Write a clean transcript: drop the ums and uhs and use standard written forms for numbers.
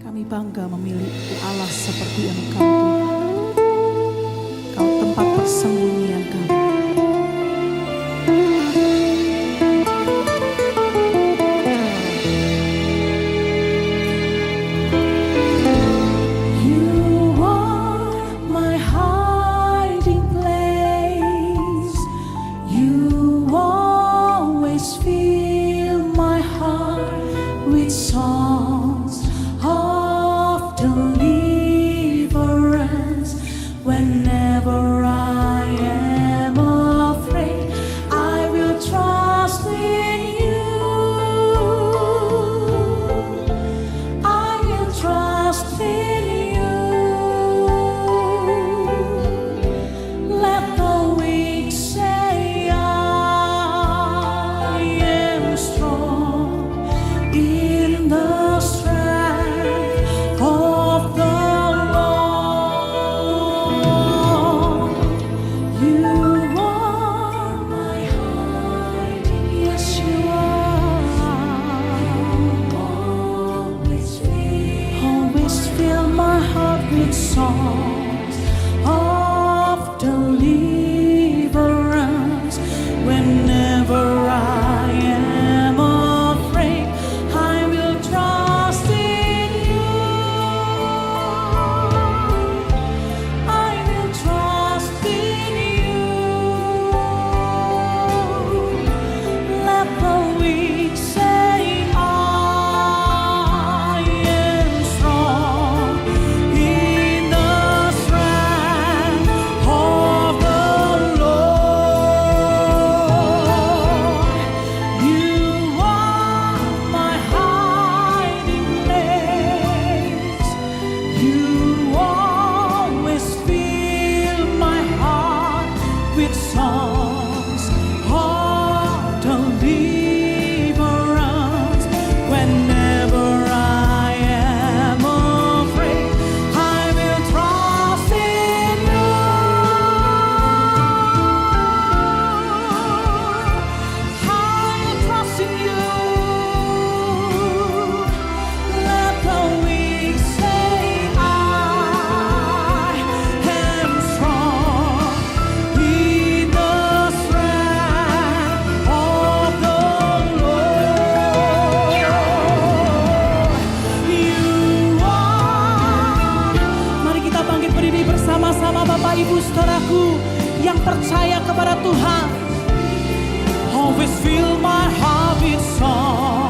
Kami bangga memiliki Allah seperti Engkau, Tuhan. Kau tempat persembunyian kami. Songs of deliverance. Whenever I am afraid, I will trust in you. I will trust in you. Let the weak say I am strong in the strength of the Lord. You are my hiding, yes you are. Always fill my heart with songs of deliverance. Whenever I am afraid, I will trust in you. I will trust in you. Let the weak say I am strong in the strength of the Lord. You are my hiding place. You always fill my heart with songs of deliverance. Whenever I am afraid, I will trust in you. I will trust in you. Let the weak say I am strong in the strength of the Lord. You are. Mari kita bangkit berdiri bersama-sama Bapak Ibu saudaraku yang percaya kepada Tuhan. Always fill my heart with song